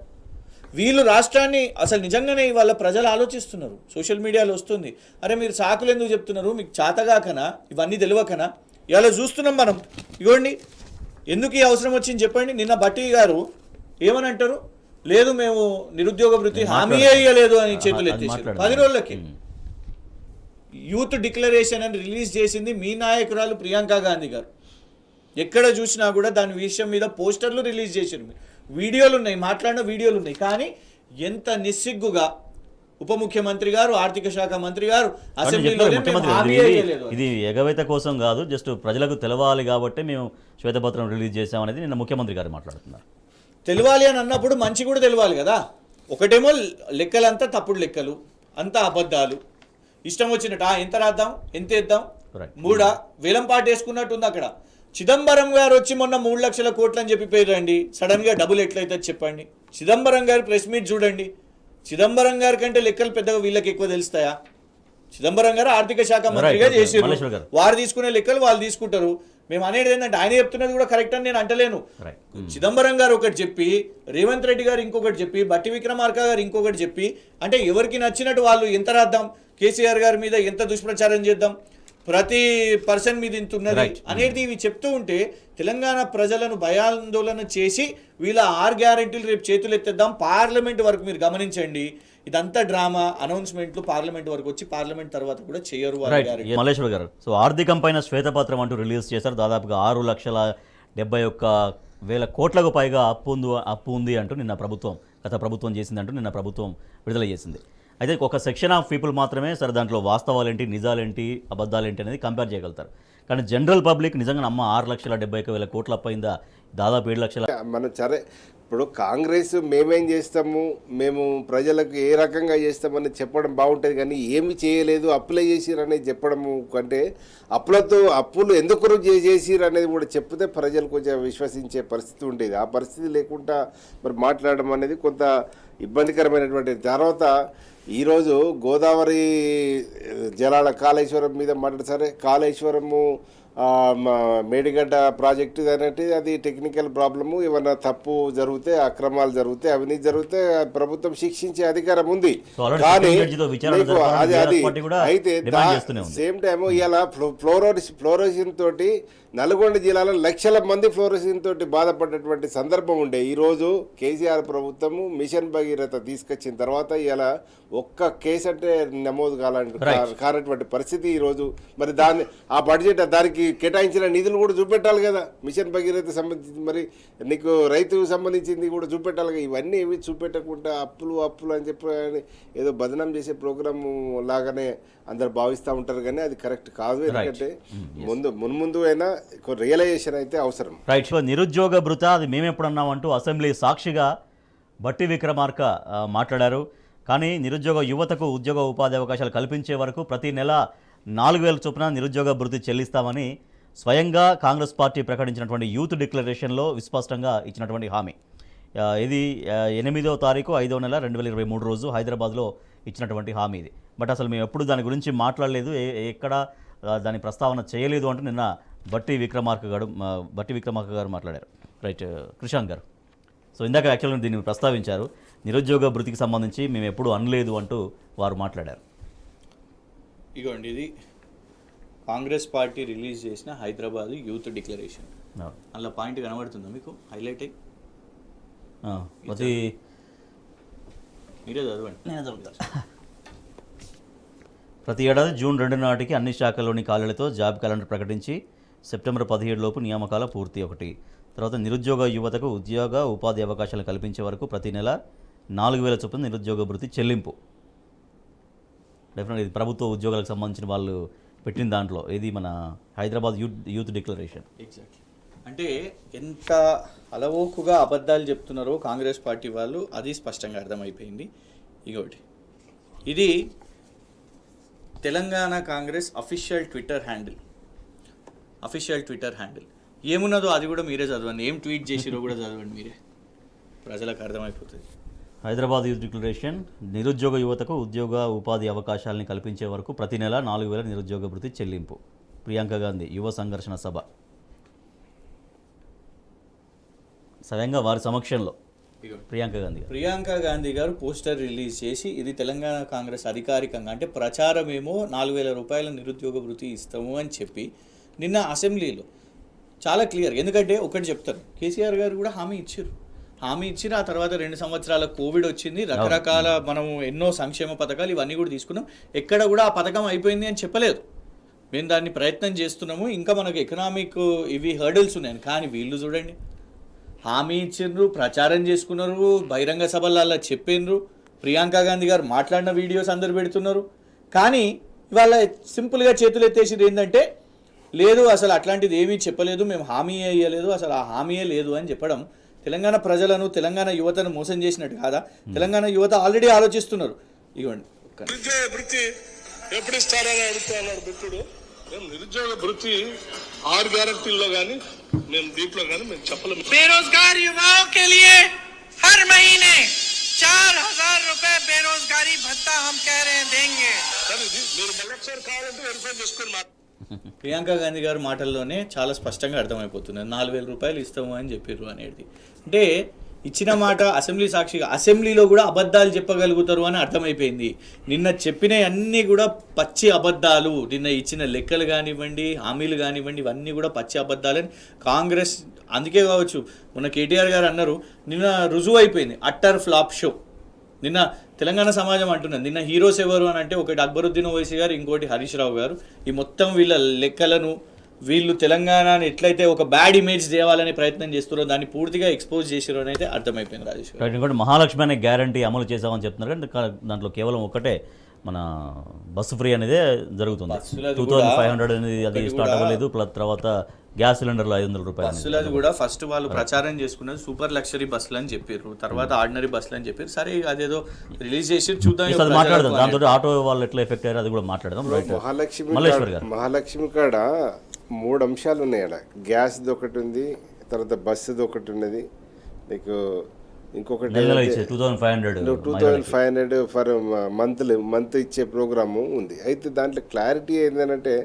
వీళ్ళు రాష్ట్రాన్ని అసలు నిజంగానే ఇవాళ ప్రజలు ఆలోచిస్తున్నారు. సోషల్ మీడియాలో వస్తుంది, అరే మీరు సాకులు ఎందుకు చెప్తున్నారు, మీకు చేతగాకనా, ఇవన్నీ తెలియకనా? ఇవాళ చూస్తున్నాం మనం. ఇగోండి ఎందుకు ఈ అవసరం వచ్చింది చెప్పండి. నిన్న భట్టి గారు ఏమని అంటారు, లేదు మేము నిరుద్యోగ వృత్తి హామీ అయ్యలేదు అని చేతులు ఎత్తేసారు. 10 రోజులకి యూత్ డిక్లరేషన్ అని రిలీజ్ చేసింది మీ నాయకురాలు ప్రియాంక గాంధీ గారు. ఎక్కడ చూసినా కూడా దాని విషయం మీద పోస్టర్లు రిలీజ్ చేశారు, వీడియోలు ఉన్నాయి, మాట్లాడిన వీడియోలు ఉన్నాయి. కానీ ఎంత నిస్సిగ్గుగా ఉప ముఖ్యమంత్రి గారు, ఆర్థిక శాఖ మంత్రి గారు అసెంబ్లీలో ఇది ఎగవేత కోసం కాదు, జస్ట్ ప్రజలకు తెలవాలి కాబట్టి మేము శ్వేతపత్రం రిలీజ్ చేసామనేది నిన్న ముఖ్యమంత్రి గారు మాట్లాడుతున్నారు. తెలియాలి అని అన్నప్పుడు మంచి కూడా తెలియాలి కదా. ఒకటేమో లెక్కలంతా తప్పుడు లెక్కలు, అంతా అబద్ధాలు, ఇష్టం వచ్చినట్టు ఎంత రాద్దాం, ఎంత వేద్దాం, 3 వేలం పాటు వేసుకున్నట్టుంది అక్కడ. చిదంబరం గారు వచ్చి మొన్న 3 లక్షల కోట్లు అని చెప్పి పోయిరండి, సడన్గా డబుల్ ఎట్లయితే చెప్పండి. చిదంబరం గారి ప్రెస్ మీట్ చూడండి. చిదంబరం గారి కంటే లెక్కలు పెద్దగా వీళ్ళకి ఎక్కువ తెలుస్తాయా? చిదంబరం గారు ఆర్థిక శాఖ మంత్రిగా చేసారు, వారు తీసుకునే లెక్కలు వాళ్ళు తీసుకుంటారు. మేము అనేది ఏంటంటే ఆయన చెప్తున్నది కూడా కరెక్ట్ అని నేను అంటలేను. చిదంబరం గారు ఒకటి చెప్పి, రేవంత్ రెడ్డి గారు ఇంకొకటి చెప్పి, బట్టి విక్రమార్క గారు ఇంకొకటి చెప్పి, అంటే ఎవరికి నచ్చినట్టు వాళ్ళు ఎంత రాద్దాం, కేసీఆర్ గారి మీద ఎంత దుష్ప్రచారం చేద్దాం, ప్రతి పర్సన్ మీద ఇంత ఉన్నది అనేది ఇవి చెప్తూ ఉంటే తెలంగాణ ప్రజలను భయాందోళన చేసి వీళ్ళ 6 గ్యారెంటీలు రేపు చేతులు ఎత్తేద్దాం, పార్లమెంట్ వరకు మీరు గమనించండి. ఇదంతా డ్రామా, అనౌన్స్మెంట్లు పార్లమెంట్ వరకు వచ్చి పార్లమెంట్ తర్వాత కూడా చేయరు. మల్లేశ్వర్ గారు, సో ఆర్థికం పైన శ్వేతపత్రం అంటూ రిలీజ్ చేశారు. దాదాపుగా 6,71,000 కోట్లకు పైగా అప్పు ఉంది అంటూ నిన్న ప్రభుత్వం, గత ప్రభుత్వం చేసింది అంటూ నిన్న ప్రభుత్వం విడుదల చేసింది. అయితే ఒక సెక్షన్ ఆఫ్ పీపుల్ మాత్రమే సరే దాంట్లో వాస్తవాలేంటి నిజాలేంటి అబద్ధాలేంటి అనేది కంపేర్ చేయగలుగుతారు. కానీ జనరల్ పబ్లిక్ నిజంగా అమ్మ 6,71,000 కోట్ల అప్పయిందా, దాదాపు 7 లక్షల. మనం సరే ఇప్పుడు కాంగ్రెస్ మేమేం చేస్తాము, మేము ప్రజలకు ఏ రకంగా చేస్తామని చెప్పడం బాగుంటుంది, కానీ ఏమి చేయలేదు అప్పులే చేసిరు అనేది చెప్పడము కంటే అప్పులు ఎందుకు చేసిరు అనేది కూడా చెప్తే ప్రజలు కొంచెం విశ్వసించే పరిస్థితి ఉండేది. ఆ పరిస్థితి లేకుండా మరి మాట్లాడడం అనేది కొంత ఇబ్బందికరమైనటువంటి. తర్వాత ఈరోజు గోదావరి జలాల కాళేశ్వరం మీద మాట్లాడు, సరే కాళేశ్వరము మేడిగడ్డ ప్రాజెక్టు అనేది అది టెక్నికల్ ప్రాబ్లము, ఏమన్నా తప్పు జరిగితే అక్రమాలు జరిగితే అవినీతి జరిగితే ప్రభుత్వం శిక్షించే అధికారం ఉంది. కానీ అది అయితే సేమ్ టైం ఇలా ఫ్లోరోసిన్ తోటి నల్గొండ జిల్లాలో లక్షల మంది ఫ్లోరోసిన్ తోటి బాధపడ్డటువంటి సందర్భం ఉండే. ఈరోజు కేసీఆర్ ప్రభుత్వము మిషన్ భగీరథ తీసుకొచ్చిన తర్వాత ఇలా ఒక్క కేసు అంటే నమోదు కానటువంటి పరిస్థితి ఈరోజు. మరి ఆ బడ్జెట్ దానికి కేటాయించిన నిధులు కూడా చూపెట్టాలి కదా, మిషన్ భగీరథ సంబంధించి మరి నీకు రైతుకు సంబంధించింది కూడా చూపెట్టాలి కదా. ఇవన్నీ ఏవి చూపెట్టకుండా అప్పులు అని చెప్పి ఏదో బదనాం చేసే ప్రోగ్రామ్ లాగానే అందరు భావిస్తూ ఉంటారు, కానీ అది కరెక్ట్ కాదు. ఎందుకంటే మున్ముందు అయినా రియలైజేషన్ అయితే అవసరం. రైట్. నిరుద్యోగ భృత అది మేమెప్పుడు అన్నామంటూ అసెంబ్లీ సాక్షిగా బట్టి విక్రమార్క మాట్లాడారు. కానీ నిరుద్యోగ యువతకు ఉద్యోగ ఉపాధి అవకాశాలు కల్పించే వరకు ప్రతి నెల 4,000 చొప్పున నిరుద్యోగ భృతి చెల్లిస్తామని స్వయంగా కాంగ్రెస్ పార్టీ ప్రకటించినటువంటి యూత్ డిక్లరేషన్లో విస్పష్టంగా ఇచ్చినటువంటి హామీ. ఇది 8వ తారీఖు 5వ నెల 2023 రోజు హైదరాబాద్లో ఇచ్చినటువంటి హామీ ఇది. బట్ అసలు మేము ఎప్పుడు దాని గురించి మాట్లాడలేదు, ఎక్కడ దాని ప్రస్తావన చేయలేదు అంటూ నిన్న బట్టి విక్రమార్క గారు మాట్లాడారు. రైట్. కృషాంక్ గారు, సో ఇందాక యాక్చువల్గా దీన్ని ప్రస్తావించారు, నిరుద్యోగ భృతికి సంబంధించి మేము ఎప్పుడు అనలేదు అంటూ వారు మాట్లాడారు. ఇగోండి, ఇది కాంగ్రెస్ పార్టీ రిలీజ్ చేసిన హైదరాబాద్ యూత్ డిక్లరేషన్. అలా పాయింట్ కనబడుతుందా మీకు హైలైట్ అయ్యి? మీరే చదవండి. నేను చదువుతాను. ప్రతి ఏడాది జూన్ 2 నాటికి అన్ని శాఖల్లోని ఖాళీలతో జాబ్ క్యాలెండర్ ప్రకటించి సెప్టెంబర్ 17 లోపు నియామకాల పూర్తి. ఒకటి తర్వాత నిరుద్యోగ యువతకు ఉద్యోగ ఉపాధి అవకాశాలు కల్పించే వరకు ప్రతి నెల 4,000 చొప్పున నిరుద్యోగ భృతి చెల్లింపు. డెఫినెట్గా ఇది ప్రభుత్వ ఉద్యోగాలకు సంబంధించిన వాళ్ళు పెట్టిన దాంట్లో ఇది మన హైదరాబాద్ యూత్ డిక్లరేషన్. ఎగ్జాక్ట్లీ. అంటే ఎంత అలవోకుగా అబద్ధాలు చెప్తున్నారో కాంగ్రెస్ పార్టీ వాళ్ళు అది స్పష్టంగా అర్థమైపోయింది. ఇంకోటి, ఇది Telangana Congress official Twitter handle. ఏమున్నదో అది కూడా మీరే చదవండి, ఏం ట్వీట్ చేసిరో కూడా చదవండి మీరే, ప్రజలకు అర్థమైపోతుంది. Hyderabad youth declaration. నిరుద్యోగ యువతకు ఉద్యోగ ఉపాధి అవకాశాలని కల్పించే వరకు ప్రతి నెల 4,000 నిరుద్యోగ భృతి చెల్లింపు. ప్రియాంక గాంధీ యువ సంఘర్షణ సభ స్వయంగా వారి సమక్షంలో ప్రియాంక గాంధీ గారు పోస్టర్ రిలీజ్ చేసి ఇది తెలంగాణ కాంగ్రెస్ అధికారికంగా అంటే ప్రచారమేమో 4,000 రూపాయల నిరుద్యోగ భృతి ఇస్తాము అని చెప్పి నిన్న అసెంబ్లీలో చాలా క్లియర్. ఎందుకంటే ఒకటి చెప్తారు, కేసీఆర్ గారు కూడా హామీ ఇచ్చారు. ఆ తర్వాత 2 సంవత్సరాల కోవిడ్ వచ్చింది, రకరకాల మనం ఎన్నో సంక్షేమ పథకాలు ఇవన్నీ కూడా తీసుకున్నాం. ఎక్కడ కూడా ఆ పథకం అయిపోయింది అని చెప్పలేదు. మేము దాన్ని ప్రయత్నం చేస్తున్నాము, ఇంకా మనకు ఎకనామిక్ ఇవి హర్డల్స్ ఉన్నాయి. కానీ వీళ్ళు చూడండి, హామీ ఇచ్చిండ్రు, ప్రచారం చేసుకున్నారు, బహిరంగ సభలలో చెప్పిండ్రు, ప్రియాంక గాంధీ గారు మాట్లాడిన వీడియోస్ అందరు పెడుతున్నారు. కానీ ఇవాళ సింపుల్గా చేతులు ఎత్తేసింది ఏంటంటే లేదు, అసలు అట్లాంటిది ఏమీ చెప్పలేదు, మేము హామీ ఇవ్వలేదు, అసలు ఆ హామీయే లేదు అని చెప్పడం తెలంగాణ ప్రజలను తెలంగాణ యువతను మోసం చేసినట్టు కాదా? తెలంగాణ యువత ఆల్రెడీ ఆలోచిస్తున్నారు. ఇవ్వండి, ఎప్పుడు ఇస్తారని అడుగుతున్నాడు మిత్రుడు. మేము నిరుద్యోగ భృతి 6 గ్యారెంటీల్లో కానీ మేము దీంట్లో కానీ మేము చెప్పలేము. बेरोजगार युवाओं के लिए हर महीने 4,000 रुपए बेरोजगारी भत्ता हम कह रहे हैं देंगे. మీరు మళ్ళొకసారి కావాలంటే వెరిఫై చేసుకుని ప్రియాంక గాంధీ గారి మాటల్లోనే చాలా స్పష్టంగా అర్థమైపోతుంది 4,000 రూపాయలు ఇస్తాము అని చెప్పారు అనేది. అంటే ఇచ్చిన మాట అసెంబ్లీ సాక్షిగా అసెంబ్లీలో కూడా అబద్ధాలు చెప్పగలుగుతారు అని అర్థమైపోయింది. నిన్న చెప్పినవి అన్నీ కూడా పచ్చి అబద్ధాలు. నిన్న ఇచ్చిన లెక్కలు కానివ్వండి, హామీలు కానివ్వండి, ఇవన్నీ కూడా పచ్చి అబద్ధాలని కాంగ్రెస్. అందుకే కావచ్చు మొన్న కేటీఆర్ గారు అన్నారు, నిన్న రుజువు అయిపోయింది అట్టర్ ఫ్లాప్ షో. నిన్న తెలంగాణ సమాజం అంటున్నది, నిన్న హీరోస్ ఎవరు అని అంటే ఒకటి అక్బరుద్దీన్ ఓవైసీ గారు, ఇంకోటి హరీష్ రావు గారు. ఈ మొత్తం వీళ్ళ లెక్కలను వీళ్ళు తెలంగాణని ఎట్లయితే ఒక బ్యాడ్ ఇమేజ్ తేవాలనే ప్రయత్నం చేస్తున్నారో దాన్ని పూర్తిగా ఎక్స్పోజ్ చేసారో అని అయితే అర్థమైపోయింది రాజేష్ గారు. రైట్. ఇంకోటి మహాలక్ష్మి అనే గ్యారంటీ అమలు చేసామని చెప్తున్నారు కానీ దాంట్లో కేవలం ఒకటే మన బస్సు ఫ్రీ అనేది జరుగుతుంది. బస్సులది 2500 అనేది అది ఒకటి స్టార్ట్ కూడా- అవ్వలేదు. ప్లస్ తర్వాత గ్యాస్ సిలిండర్లు 500 రూపాయలు. బస్సులది కూడా ఫస్ట్ వాళ్ళు ప్రచారం చేసుకున్నది సూపర్ లగ్జరీ బస్సులు అని చెప్పారు, తర్వాత ఆర్డినరీ బస్సులు అని చెప్పారు. సరే అదేదో రిలీజ్ చేసి చూద్దాం అది మాట్లాడదాం. దాంతో ఆటో వాళ్ళు ఎట్లా ఎఫెక్ట్ అయ్యారు అది కూడా మాట్లాడదాం. రైట్. మల్లేశ్వర్ గారు, మహాలక్ష్మి కాడ 3 అంశాలు ఉన్నాయి. అక్కడ గ్యాస్ది ఒకటి ఉంది, తర్వాత బస్సుది ఒకటి ఉన్నది, నీకు ఇంకొకటి నెల ఇచ్చే 2500 2500 ఫర్ మంత్ ఇచ్చే ప్రోగ్రాము ఉంది. అయితే దాంట్లో క్లారిటీ ఏంటంటే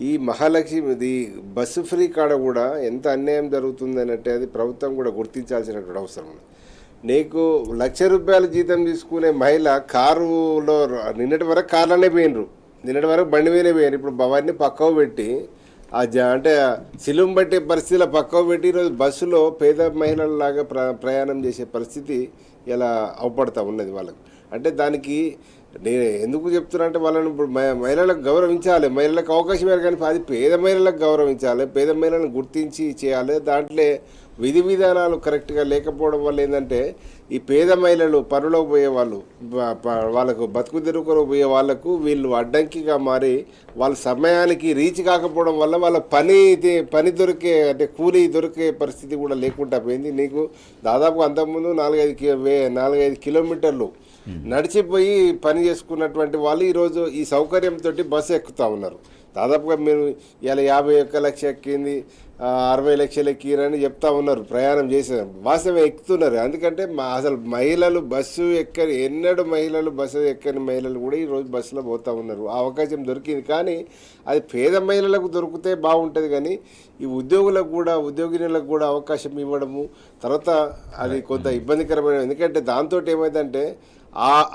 ఈ మహాలక్ష్మి బస్సు ఫ్రీ కాడ కూడా ఎంత అన్యాయం జరుగుతుంది అంటే అది ప్రభుత్వం కూడా గుర్తించాల్సినటువంటి అవసరం ఉంది. నీకు ₹1,00,000 జీతం తీసుకునే మహిళ కారులో నిన్నటి వరకు కార్లోనే పోయినరు, నిన్నటి వరకు బండి మీదనే పోయినారు. ఇప్పుడు అవన్నీ పక్కకు పెట్టి అంటే సిలుం పట్టే పరిస్థితిలో పక్కకు పెట్టి ఈరోజు బస్సులో పేద మహిళలలాగా ప్రయాణం చేసే పరిస్థితి ఇలా అవపడతా ఉన్నది వాళ్ళకు. అంటే దానికి నేను ఎందుకు చెప్తున్నా అంటే వాళ్ళని ఇప్పుడు మహిళలకు గౌరవించాలి, మహిళలకు అవకాశం ఇవ్వాలి, కానీ అది పేద మహిళలకు గౌరవించాలి, పేద మహిళలను గుర్తించి చేయాలి. దాంట్లో విధి విధానాలు కరెక్ట్గా లేకపోవడం వల్ల ఏంటంటే ఈ పేద మహిళలు పనులకు పోయే వాళ్ళు వాళ్ళకు బతుకు తెరువుకు పోయే వాళ్ళకు వీళ్ళు అడ్డంకిగా మారి వాళ్ళ సమయానికి రీచ్ కాకపోవడం వల్ల వాళ్ళ పని దొరికే అంటే కూలీ దొరికే పరిస్థితి కూడా లేకుండా పోయింది. నీకు దాదాపు అంతకుముందు 4-5 కిలోమీటర్లు నడిచిపోయి పని చేసుకున్నటువంటి వాళ్ళు ఈరోజు ఈ సౌకర్యంతో బస్సు ఎక్కుతూ ఉన్నారు. దాదాపుగా మీరు ఇలా 51 లక్షలు ఎక్కింది, 60 లక్షలు ఎక్కిరని చెప్తా ఉన్నారు, ప్రయాణం చేసే వాస్తవం ఎక్కుతున్నారు. ఎందుకంటే అసలు మహిళలు బస్సు ఎన్నడూ మహిళలు బస్సు ఎక్కని మహిళలు కూడా ఈరోజు బస్సులో పోతూ ఉన్నారు. ఆ అవకాశం దొరికింది, కానీ అది పేద మహిళలకు దొరికితే బాగుంటుంది. కానీ ఈ ఉద్యోగులకు కూడా ఉద్యోగినులకు కూడా అవకాశం ఇవ్వడము తర్వాత అది కొంత ఇబ్బందికరమైన, ఎందుకంటే దాంతో ఏమైందంటే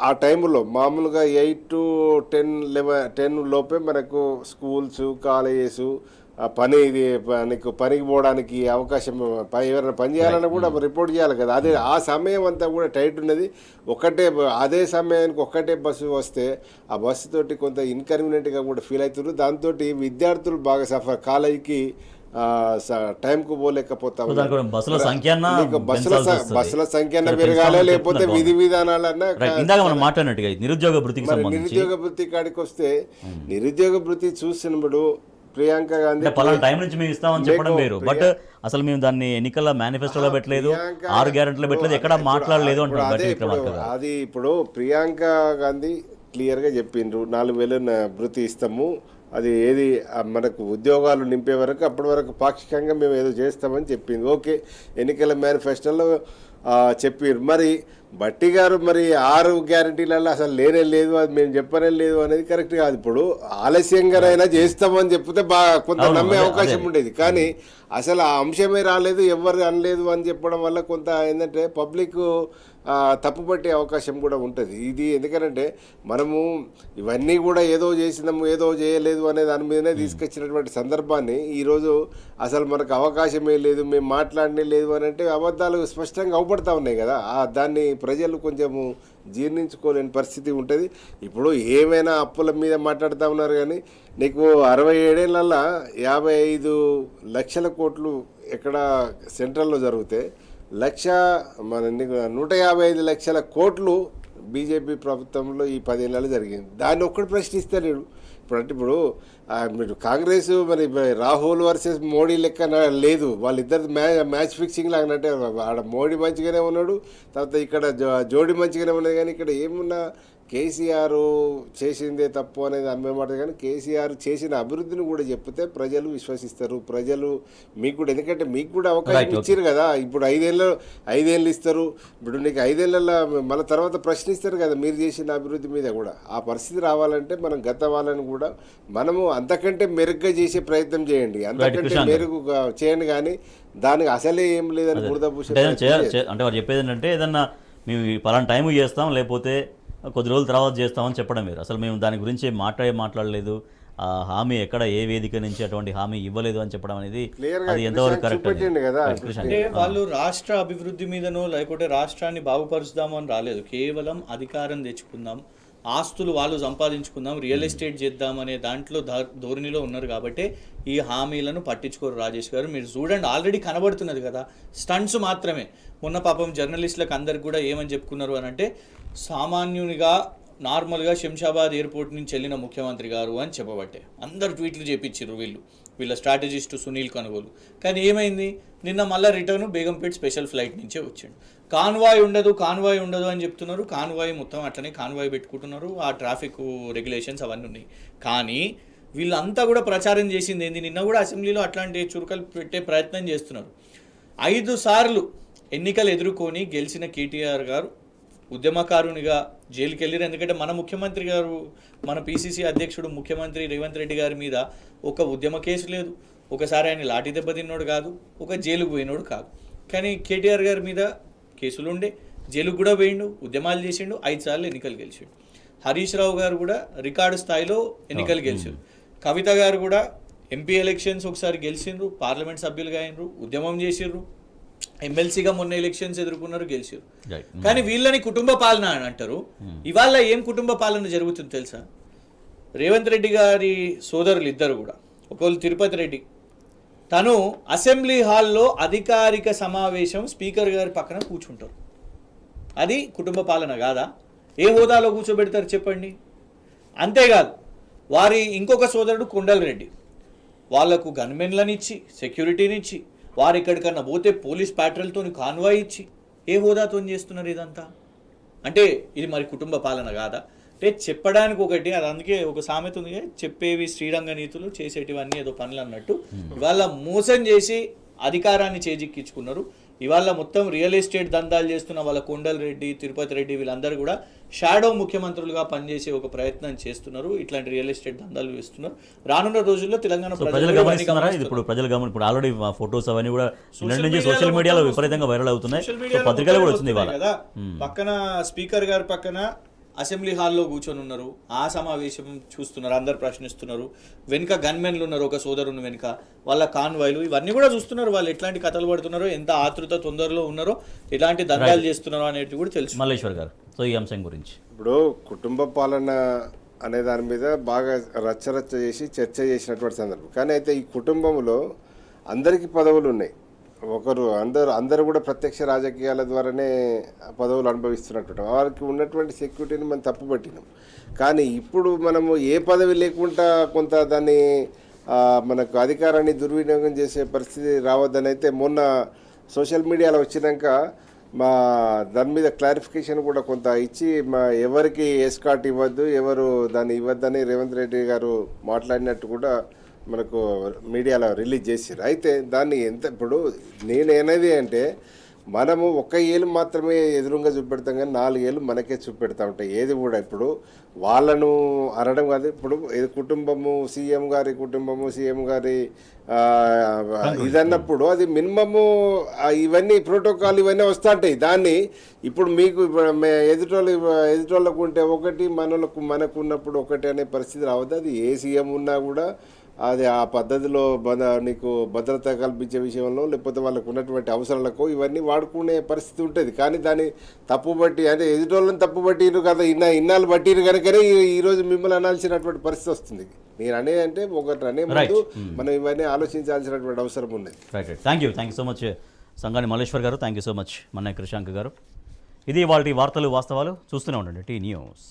ఆ టైంలో మామూలుగా 8 to 10 లోపే మనకు స్కూల్స్ కాలేజెస్ నీకు పనికి పోవడానికి అవకాశం, ఎవరైనా పని చేయాలన్నా కూడా రిపోర్ట్ చేయాలి కదా, అదే ఆ సమయం అంతా కూడా టైట్ ఉన్నది. అదే సమయానికి ఒక్కటే బస్సు వస్తే ఆ బస్సు తోటి కొంత ఇన్కన్వీనియంట్గా కూడా ఫీల్ అవుతున్నారు. దాంతో విద్యార్థులు బాగా సఫర్, కాలేజీకి టైంకు పోలేకపోతా బస్సుల సంఖ్య బస్సుల సంఖ్య పెరగాలి, లేకపోతే విధి విధానాలన్నా. ఇందాక మనం మాట్లాడినట్టుగా నిరుద్యోగ వృత్తి కాడికి వస్తే నిరుద్యోగ వృత్తి చూసినప్పుడు ప్రియాంక గాంధీ టైం నుంచి మేము ఇస్తామని చెప్పడం వేరు, బట్ అసలు మేము దాన్ని ఎన్నికల మేనిఫెస్టోలో పెట్టలేదు, 6 గ్యారెంటీలో పెట్టలేదు, ఎక్కడ మాట్లాడలేదు అంటున్నారు. అది ఇప్పుడు ప్రియాంక గాంధీ క్లియర్గా చెప్పిండ్రు 4,000 వృత్తి ఇస్తాము, అది ఏది మనకు ఉద్యోగాలు నింపే వరకు అప్పటి వరకు పాక్షికంగా మేము ఏదో చేస్తామని చెప్పింది. ఓకే, ఎన్నికల మేనిఫెస్టోలో చెప్పారు. మరి బట్టి గారు మరి 6 గ్యారంటీలలో అసలు లేనే లేదు, అది మేము చెప్పనే లేదు అనేది కరెక్ట్ కాదు. ఇప్పుడు ఆలస్యంగానైనా చేస్తామని చెప్తే కొంత నమ్మే అవకాశం ఉండేది, కానీ అసలు ఆ అంశమే రాలేదు, ఎవరు అనలేదు అని చెప్పడం వల్ల కొంత ఏంటంటే పబ్లిక్ తప్పుపట్టే అవకాశం కూడా ఉంటుంది. ఇది ఎందుకంటే మనము ఇవన్నీ కూడా ఏదో చేసినాము ఏదో చేయలేదు అనే దాని మీదనే తీసుకొచ్చినటువంటి సందర్భాన్ని ఈరోజు అసలు మనకు అవకాశమే లేదు, మేము మాట్లాడనే లేదు అని అంటే అబద్ధాలు స్పష్టంగా అవపడతా ఉన్నాయి కదా, దాన్ని ప్రజలు కొంచెము జీర్ణించుకోలేని పరిస్థితి ఉంటుంది. ఇప్పుడు ఏమైనా అప్పుల మీద మాట్లాడుతూ ఉన్నారు, కానీ నీకు 67 ఏళ్ళల్లో 55 లక్షల కోట్లు ఎక్కడ సెంట్రల్లో జరిగితే 155 లక్షల కోట్లు బీజేపీ ప్రభుత్వంలో ఈ 10 ఏళ్ళలో జరిగింది. దాన్ని ఒక్కటి ప్రశ్నిస్తే నేను ఇప్పుడు మీరు కాంగ్రెస్ మరి రాహుల్ వర్సెస్ మోడీ లెక్క లేదు, వాళ్ళిద్దరు మ్యాచ్ ఫిక్సింగ్ లాగానంటే ఆడ మోడీ మంచిగానే ఉన్నాడు, తర్వాత ఇక్కడ జోడీ మంచిగానే ఉన్నది. కానీ ఇక్కడ ఏమున్నా కేసీఆర్ చేసిందే తప్పు అనేది అనుభవమాట, కానీ కేసీఆర్ చేసిన అభివృద్ధిని కూడా చెప్తే ప్రజలు విశ్వసిస్తారు. ప్రజలు మీకు కూడా, ఎందుకంటే మీకు కూడా అవకాశం ఇచ్చారు కదా, ఇప్పుడు 5 ఏళ్ళు ఇస్తారు, ఇప్పుడు నీకు 5 ఏళ్ళల్లో మళ్ళీ తర్వాత ప్రశ్నిస్తారు కదా మీరు చేసిన అభివృద్ధి మీద కూడా. ఆ పరిస్థితి రావాలంటే మనం గత వాళ్ళని కూడా మనము అంతకంటే మెరుగ్గా చేసే ప్రయత్నం చేయండి, అంతకంటే మెరుగుగా చేయండి, కానీ దానికి అసలే ఏం లేదని బురదభూషణ అంటే వారు చెప్పేది ఏంటంటే ఏదన్నా మేము పలానా టైం చేస్తాం లేకపోతే కొద్ది రోజుల తర్వాత చేస్తామని చెప్పడం వేరు. అసలు మేము దాని గురించి మాట్లాడలేదు, ఆ హామీ ఎక్కడ ఏ వేదిక నుంచి అటువంటి హామీ ఇవ్వలేదు అని చెప్పడం అనేది అది ఎంతవరకు కరెక్ట్ అంటే వాళ్ళు రాష్ట్ర అభివృద్ధి మీదనో లేకపోతే రాష్ట్రాన్ని బాగుపరుచుదాము అని రాలేదు, కేవలం అధికారం తెచ్చుకుందాం, ఆస్తులు వాళ్ళు సంపాదించుకుందాం, రియల్ ఎస్టేట్ చేద్దాం అనే దాంట్లో ధోరణిలో ఉన్నారు కాబట్టి ఈ హామీలను పట్టించుకోరు రాజేష్ గారు. మీరు చూడండి, ఆల్రెడీ కనబడుతున్నది కదా, స్టంట్స్ మాత్రమే. మొన్న పాపం జర్నలిస్టులకు అందరికి కూడా ఏమని చెప్పుకున్నారు అని అంటే, సామాన్యునిగా నార్మల్గా శంషాబాద్ ఎయిర్పోర్ట్ నుంచి వెళ్ళిన ముఖ్యమంత్రి గారు అని చెప్పబట్టే అందరు ట్వీట్లు చేపించారు వీళ్ళ స్ట్రాటజిస్ట్ సునీల్ కనుగోలు. కానీ ఏమైంది, నిన్న మళ్ళీ రిటర్న్ బేగంపేట్ స్పెషల్ ఫ్లైట్ నుంచే వచ్చాడు. కాన్వాయ్ ఉండదు అని చెప్తున్నారు. కాన్వాయ్ మొత్తం అట్లనే కాన్వాయ్ పెట్టుకుంటున్నారు. ఆ ట్రాఫిక్ రెగ్యులేషన్స్ అవన్నీ ఉన్నాయి. కానీ వీళ్ళంతా కూడా ప్రచారం చేసింది ఏంది, నిన్న కూడా అసెంబ్లీలో అట్లాంటి చురుకలు పెట్టే ప్రయత్నం చేస్తున్నారు. 5 సార్లు ఎన్నికలు ఎదుర్కొని గెలిచిన కేటీఆర్ గారు ఉద్యమకారునిగా జైలుకి వెళ్ళారు. ఎందుకంటే మన ముఖ్యమంత్రి గారు, మన పిసిసి అధ్యక్షుడు ముఖ్యమంత్రి రేవంత్ రెడ్డి గారి మీద ఒక ఉద్యమ కేసు లేదు, ఒకసారి ఆయన లాఠీ దెబ్బ తిన్నోడు కాదు, ఒక జైలుకు పోయినోడు కాదు. కానీ కేటీఆర్ గారి మీద కేసులు ఉండే, జైలుకు కూడా పోయిండు, ఉద్యమాలు చేసిండు, 5 సార్లు ఎన్నికలు గెలిచిండు. హరీష్ రావు గారు కూడా రికార్డు స్థాయిలో ఎన్నికలు గెలిచారు. కవిత గారు కూడా ఎంపీ ఎలక్షన్స్ ఒకసారి గెలిచిండ్రు, పార్లమెంట్ సభ్యులుగా అయినరు, ఉద్యమం చేసిర్రు, ఎమ్మెల్సీగా మొన్న ఎలక్షన్స్ ఎదుర్కొన్నారు, గెలిచారు. కానీ వీళ్ళని కుటుంబ పాలన అని అంటారు. ఇవాళ ఏం కుటుంబ పాలన జరుగుతుంది తెలుసా? రేవంత్ రెడ్డి గారి సోదరులు ఇద్దరు కూడా, ఒకళ్ళు తిరుపతి రెడ్డి, తను అసెంబ్లీ హాల్లో అధికారిక సమావేశం స్పీకర్ గారి పక్కన కూర్చుంటారు. అది కుటుంబ పాలన కాదా? ఏ హోదాలో కూర్చోబెడతారు చెప్పండి? అంతేకాదు, వారి ఇంకొక సోదరుడు కొండల్ రెడ్డి, వాళ్లకు గన్మెన్లనిచ్చి, సెక్యూరిటీనిచ్చి, వారు ఎక్కడికన్నా పోతే పోలీస్ ప్యాట్రోల్తో కాన్వాయ్ ఇచ్చి, ఏ హోదాతో చేస్తున్నారు ఇదంతా? అంటే ఇది మరి కుటుంబ పాలన కాదా? అంటే చెప్పడానికి ఒకటి, అది అందుకే ఒక సామెత ఉంది, చెప్పేవి శ్రీరంగ నీతులు, చేసేటివన్నీ ఏదో పనులు అన్నట్టు. ఇవాళ మోసం చేసి అధికారాన్ని చేజిక్కించుకున్నారు. ఇవాళ మొత్తం రియల్ ఎస్టేట్ దందాలు చేస్తున్న వాళ్ళ కొండల్ రెడ్డి, తిరుపతి రెడ్డి వీళ్ళందరూ కూడా షాడో ముఖ్యమంత్రులుగా పనిచేసే ఒక ప్రయత్నం చేస్తున్నారు. ఇట్లాంటి రియల్ ఎస్టేట్ దందాలు వేస్తున్నారు. రానున్న రోజుల్లో తెలంగాణ ప్రజలు గమనిస్తున్నారా? ఇప్పుడు ప్రజలు ఇప్పుడు ఆల్రెడీ ఫొటోస్ అవన్నీ కూడా సోషల్ మీడియాలో విపరీతంగా వైరల్ అవుతున్నాయి, పత్రికలు కూడా వచ్చింది కదా. పక్కన స్పీకర్ గారి పక్కన అసెంబ్లీ హాల్లో కూర్చొని ఉన్నారు, ఆ సమావేశం చూస్తున్నారు, అందరు ప్రశ్నిస్తున్నారు. వెనుక గన్మెన్లు ఉన్నారు, ఒక సోదరుని వెనుక వాళ్ళ కాన్వాయ్లు, ఇవన్నీ కూడా చూస్తున్నారు. వాళ్ళు ఎట్లాంటి కథలు పడుతున్నారో, ఎంత ఆతృత తొందరలో ఉన్నారో, ఎలాంటి దండాలు చేస్తున్నారో అనేది కూడా తెలుసు. మల్లేశ్వర్ గారు, సో ఈ అంశం గురించి ఇప్పుడు కుటుంబ పాలన అనే దాని మీద బాగా రచ్చరచ్చ చేసి చర్చ చేసినటువంటి సందర్భం. కానీ అయితే ఈ కుటుంబంలో అందరికీ పదవులు ఉన్నాయి. అందరూ కూడా ప్రత్యక్ష రాజకీయాల ద్వారానే పదవులు అనుభవిస్తున్నట్టు వారికి ఉన్నటువంటి సెక్యూరిటీని మనం తప్పుపట్టినాం. కానీ ఇప్పుడు మనము ఏ పదవి లేకుండా కొంత దాన్ని మనకు అధికారాన్ని దుర్వినియోగం చేసే పరిస్థితి రావద్దని అయితే మొన్న సోషల్ మీడియాలో వచ్చినాక మా దాని మీద క్లారిఫికేషన్ కూడా కొంత ఇచ్చి, ఎవరికి ఎస్కాట్ ఇవ్వద్దు, ఎవరు దాన్ని ఇవ్వద్దని రేవంత్ రెడ్డి గారు మాట్లాడినట్టు కూడా మనకు మీడియాలో రిలీజ్ చేసారు. అయితే దాన్ని ఇప్పుడు నేనేది అంటే, మనము 1 ఏళ్ళు మాత్రమే ఎదురుగా చూపెడతాం కానీ 4 ఏళ్ళు మనకే చూపెడతా ఉంటాయి. ఏది కూడా ఇప్పుడు వాళ్ళను అనడం కాదు. ఇప్పుడు కుటుంబము, సీఎం గారి కుటుంబము, సీఎం గారి ఇదన్నప్పుడు అది మినిమము ఇవన్నీ ప్రోటోకాల్ ఇవన్నీ వస్తుంటాయి. దాన్ని ఇప్పుడు మీకు ఎదుటోళ్ళకు ఉంటే ఒకటి, మనకు ఉన్నప్పుడు ఒకటి అనే పరిస్థితి రావద్దు. అది ఏ సీఎం ఉన్నా కూడా అది ఆ పద్ధతిలో నీకు భద్రత కల్పించే విషయంలో, లేకపోతే వాళ్ళకు ఉన్నటువంటి అవసరాలకు ఇవన్నీ వాడుకునే పరిస్థితి ఉంటుంది. కానీ దాన్ని తప్పుబట్టి, అంటే ఎదుటోళ్ళని తప్పుబట్టిరు కదా, ఇన్నాళ్ళు బట్టిరు కనుకనే ఈరోజు మిమ్మల్ని అనాల్సినటువంటి పరిస్థితి వస్తుంది. నేను అనేది అంటే ఒకటి అనే ముందు మనం ఇవన్నీ ఆలోచించాల్సినటువంటి అవసరం ఉంది. Thank you so much Sangani Malleshwar గారు. Thank you so much Mannaiah Krishank గారు. ఇది వాళ్ళ వార్తలు వాస్తవాలు. చూస్తూనే ఉండండి టీ న్యూస్.